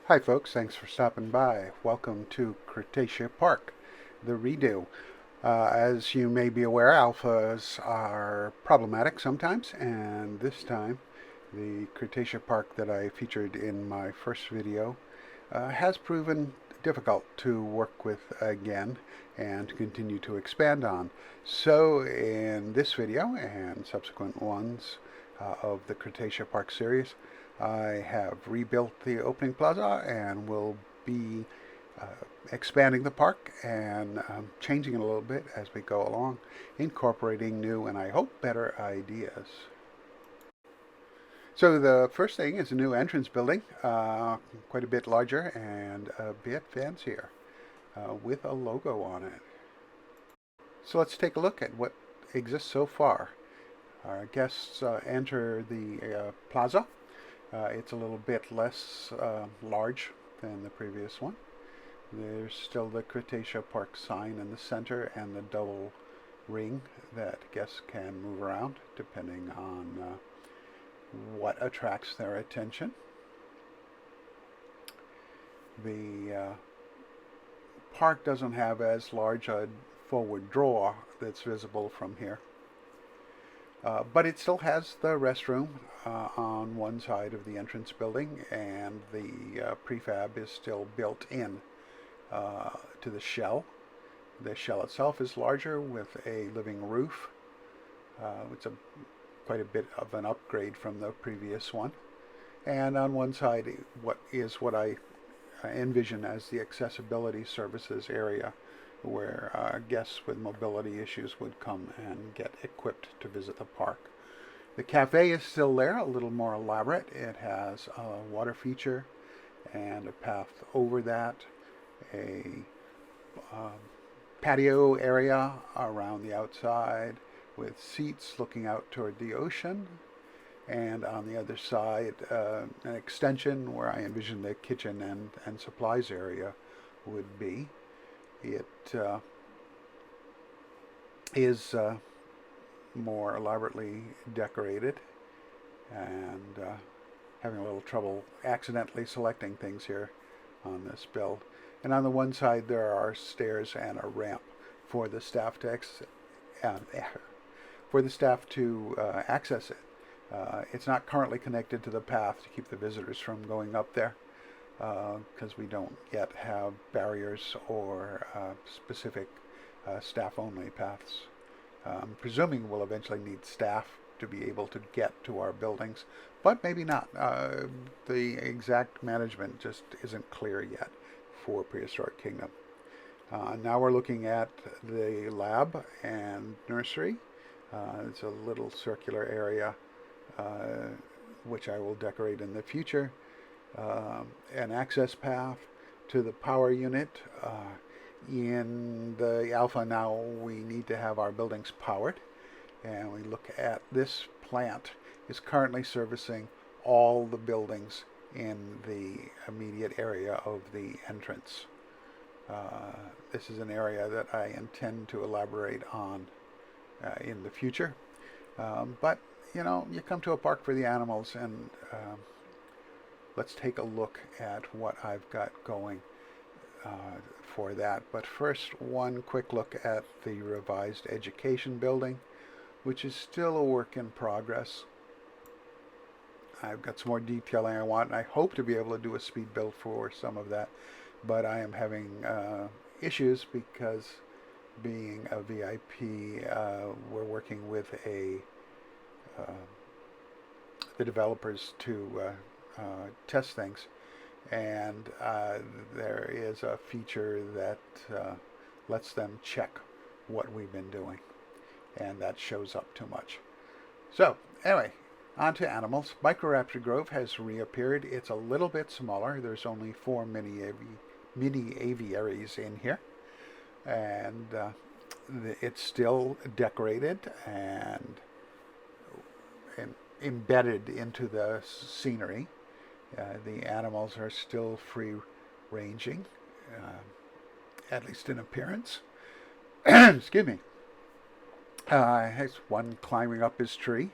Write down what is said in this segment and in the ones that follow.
Hi folks, thanks for stopping by. Welcome to Cretacea Park, the redo. As you may be aware, alphas are problematic sometimes, and this time the Cretacea Park that I featured in my first video has proven difficult to work with again and to continue to expand on. So in this video and subsequent ones of the Cretacea Park series, I have rebuilt the opening plaza and will be uh, expanding the park and changing it a little bit as we go along, incorporating new and I hope better ideas. So the first thing is a new entrance building, quite a bit larger and a bit fancier, with a logo on it. So let's take a look at what exists so far. Our guests enter the plaza. It's a little bit less large than the previous one. There's still the Cretacea Park sign in the center and the double ring that guests can move around depending on what attracts their attention. The park doesn't have as large a forward draw that's visible from here. But it still has the restroom on one side of the entrance building, and the prefab is still built in to the shell. The shell itself is larger with a living roof. It's quite a bit of an upgrade from the previous one. And on one side, what I envision as the accessibility services area, where guests with mobility issues would come and get equipped to visit the park. The cafe is still there, a little more elaborate. It has a water feature and a path over that, a um, patio area around the outside with seats looking out toward the ocean, and on the other side, an extension where I envision the kitchen and supplies area would be. It is more elaborately decorated, and having a little trouble accidentally selecting things here on this build. And on the one side there are stairs and a ramp for the staff to uh, access it. It's not currently connected to the path to keep the visitors from going up there, because we don't yet have barriers or specific staff-only paths. Presuming we'll eventually need staff to be able to get to our buildings, but maybe not. The exact management just isn't clear yet for Prehistoric Kingdom. Now we're looking at the lab and nursery. It's a little circular area which I will decorate in the future. An access path to the power unit. In the alpha now we need to have our buildings powered, and we look at this plant is currently servicing all the buildings in the immediate area of the entrance. This is an area that I intend to elaborate on in the future. But you know, you come to a park for the animals, and let's take a look at what I've got going for that. But first, one quick look at the revised education building, which is still a work in progress. I've got some more detailing I want, and I hope to be able to do a speed build for some of that, but I am having issues because, being a VIP, we're working with the developers to test things, and there is a feature that lets them check what we've been doing, and that shows up too much. So anyway, on to animals. Microraptor Grove has reappeared. It's a little bit smaller. There's only 4 mini aviaries in here, and it's still decorated and embedded into the scenery. The animals are still free ranging, at least in appearance. Excuse me. Has one climbing up his tree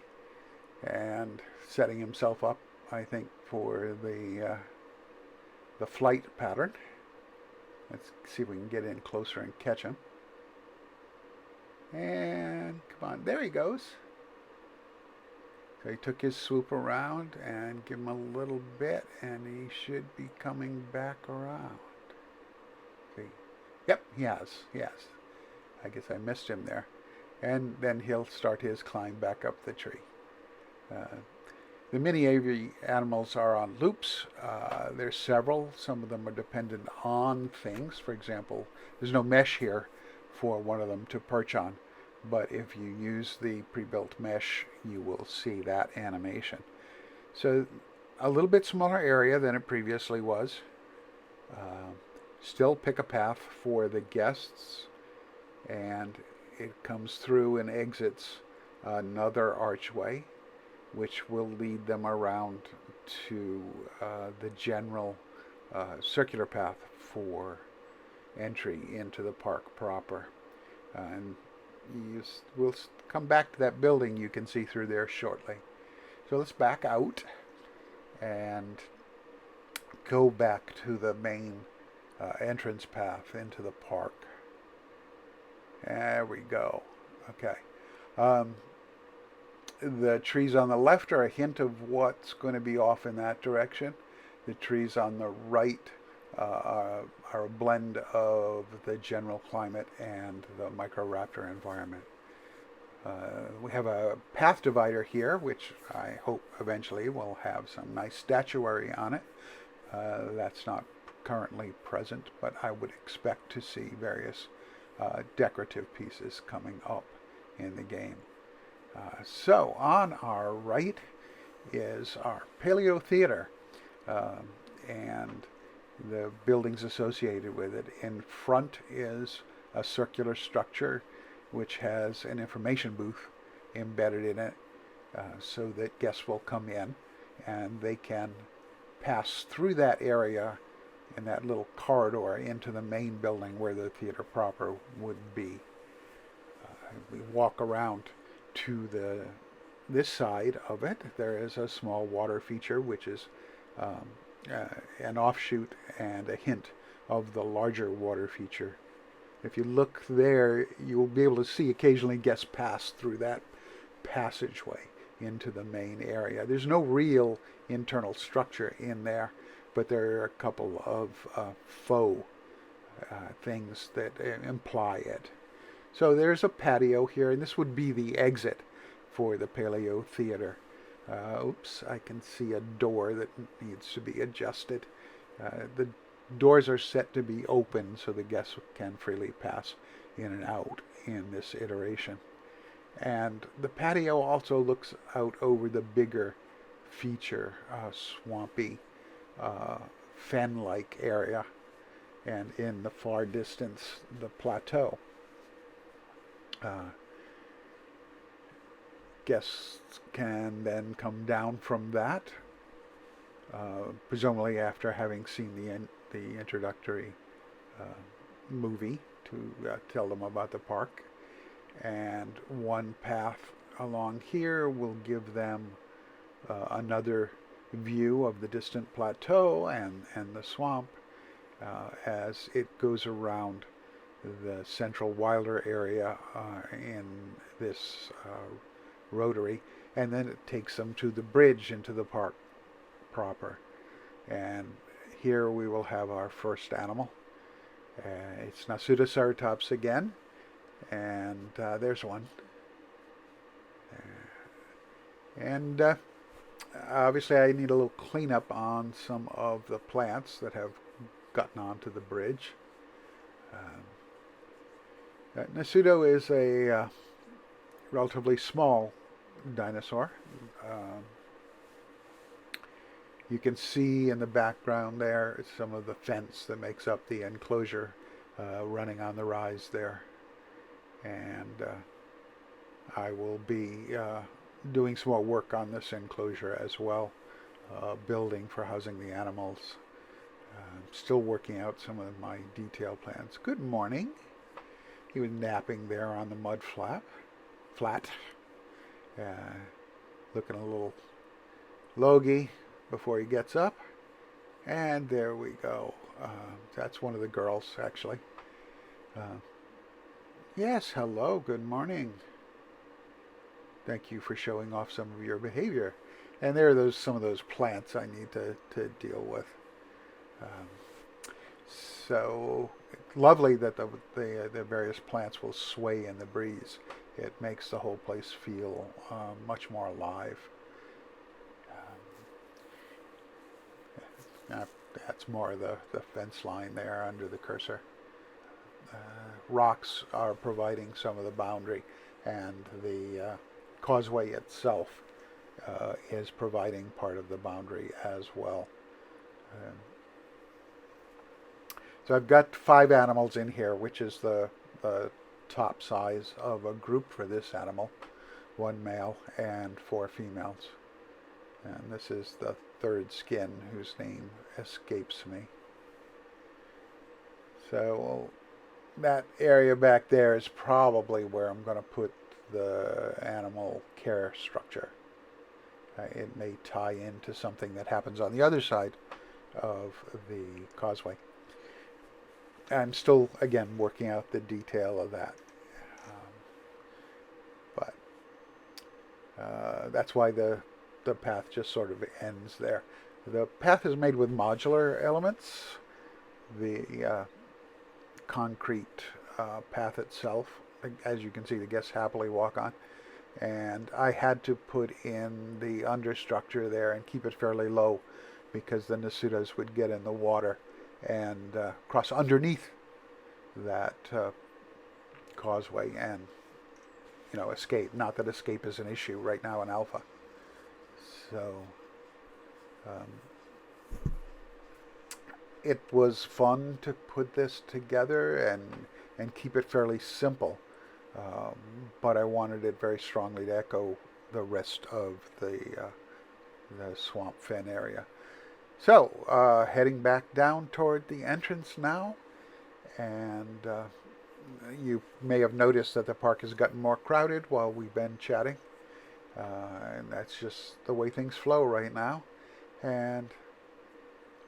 and setting himself up, I think, for the the flight pattern. Let's see if we can get in closer and catch him. And come on, there he goes. So he took his swoop around and give him a little bit, and he should be coming back around. See? Yep, he has. I guess I missed him there. And then he'll start his climb back up the tree. The mini aviary animals are on loops. There's several. Some of them are dependent on things. For example, there's no mesh here for one of them to perch on. But if you use the pre-built mesh, you will see that animation. So a little bit smaller area than it previously was. Still pick a path for the guests, and it comes through and exits another archway, which will lead them around to the general circular path for entry into the park proper. And we'll come back to that building you can see through there shortly. So let's back out and go back to the main entrance path into the park. There we go. Okay. The trees on the left are a hint of what's going to be off in that direction. The trees on the right are a blend of the general climate and the Microraptor environment. We have a path divider here, which I hope eventually will have some nice statuary on it. That's not currently present, but I would expect to see various decorative pieces coming up in the game. So on our right is our Paleo Theater and the buildings associated with it. In front is a circular structure which has an information booth embedded in it so that guests will come in and they can pass through that area in that little corridor into the main building where the theater proper would be. We walk around to this side of it. There is a small water feature which is an offshoot and a hint of the larger water feature. If you look there, you will be able to see occasionally guests pass through that passageway into the main area. There's no real internal structure in there, but there are a couple of faux things that imply it. So there's a patio here, and this would be the exit for the Paleo Theater. Oops, I can see a door that needs to be adjusted. The doors are set to be open so the guests can freely pass in and out in this iteration. And the patio also looks out over the bigger feature, swampy, fen-like area, and in the far distance, the plateau. Guests can then come down from that, presumably after having seen the introductory movie to tell them about the park. And one path along here will give them another view of the distant plateau and the swamp as it goes around the central wilder area in this rotary, and then it takes them to the bridge into the park proper. And here we will have our first animal. It's Nasutoceratops again, and there's one. And obviously I need a little cleanup on some of the plants that have gotten onto the bridge. Nasuto is a relatively small dinosaur. You can see in the background there some of the fence that makes up the enclosure running on the rise there. And I will be doing some more work on this enclosure as well, building for housing the animals. Still working out some of my detail plans. Good morning. He was napping there on the mud flat. Looking a little logy before he gets up. And there we go. That's one of the girls, actually. Uh, yes, hello, good morning. Thank you for showing off some of your behavior. And there are some of those plants I need to deal with. Um, so lovely that the various plants will sway in the breeze. It makes the whole place feel much more alive. That's more of the fence line there under the cursor. Rocks are providing some of the boundary, and the causeway itself is providing part of the boundary as well. Um, so I've got 5 animals in here, which is the top size of a group for this animal. 1 male and 4 females. And this is the 3rd skin, whose name escapes me. So that area back there is probably where I'm going to put the animal care structure. It may tie into something that happens on the other side of the causeway. I'm still, again, working out the detail of that. But that's why the path just sort of ends there. The path is made with modular elements. The concrete path itself, as you can see, the guests happily walk on. And I had to put in the understructure there and keep it fairly low because the Nasutas would get in the water and cross underneath that causeway and, escape. Not that escape is an issue right now in Alpha. So it was fun to put this together and keep it fairly simple. But I wanted it very strongly to echo the rest of the swamp fen area. So, heading back down toward the entrance now, and you may have noticed that the park has gotten more crowded while we've been chatting. And that's just the way things flow right now. And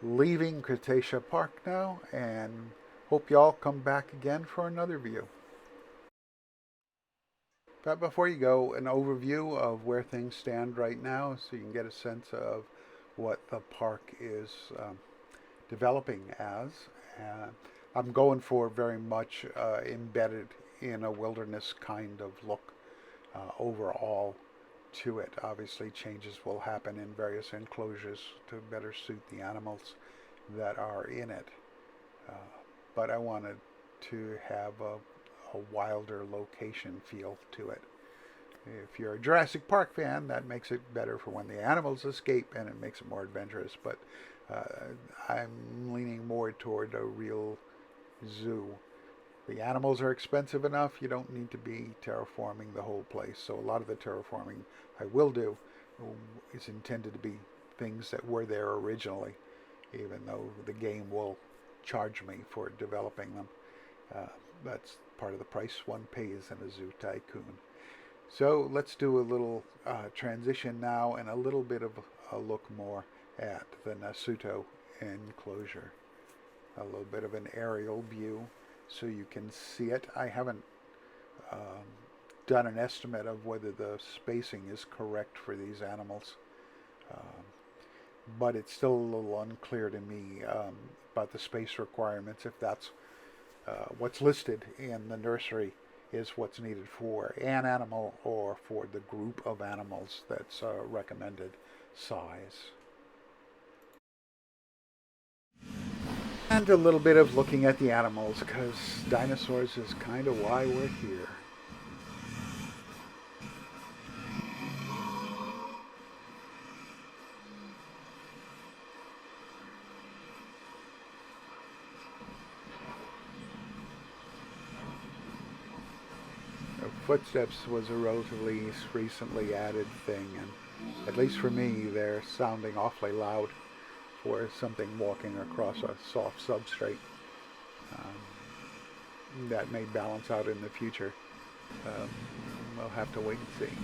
leaving Cretacea Park now, and hope y'all come back again for another view. But before you go, an overview of where things stand right now so you can get a sense of what the park is developing as. I'm going for very much embedded in a wilderness kind of look overall to it. Obviously, changes will happen in various enclosures to better suit the animals that are in it. But I wanted to have a wilder location feel to it. If you're a Jurassic Park fan, that makes it better for when the animals escape and it makes it more adventurous. But I'm leaning more toward a real zoo. The animals are expensive enough. You don't need to be terraforming the whole place. So a lot of the terraforming I will do is intended to be things that were there originally, even though the game will charge me for developing them. That's part of the price one pays in a zoo tycoon. So let's do a little transition now and a little bit of a look more at the Nasuto enclosure. A little bit of an aerial view so you can see it. I haven't done an estimate of whether the spacing is correct for these animals. But it's still a little unclear to me about the space requirements, if that's what's listed in the nursery is what's needed for an animal or for the group of animals that's recommended size. And a little bit of looking at the animals, because dinosaurs is kind of why we're here. Footsteps was a relatively recently added thing, and at least for me, they're sounding awfully loud for something walking across a soft substrate. That may balance out in the future. We'll have to wait and see.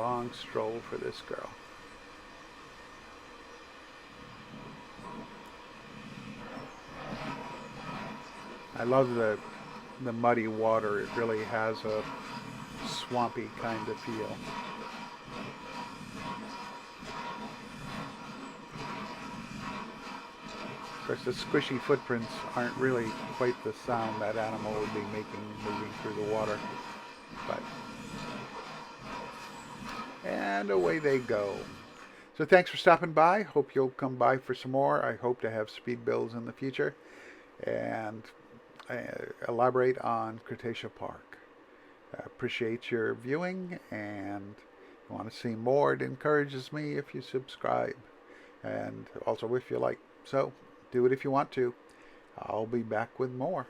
long stroll for this girl. I love the muddy water. It really has a swampy kind of feel. Of course, the squishy footprints aren't really quite the sound that animal would be making moving through the water. But, and away they go. So thanks for stopping by. Hope you'll come by for some more. I hope to have speed builds in the future and elaborate on Cretacea Park. I appreciate your viewing, and if you want to see more, it encourages me if you subscribe, and also if you like. So do it if you want to. I'll be back with more.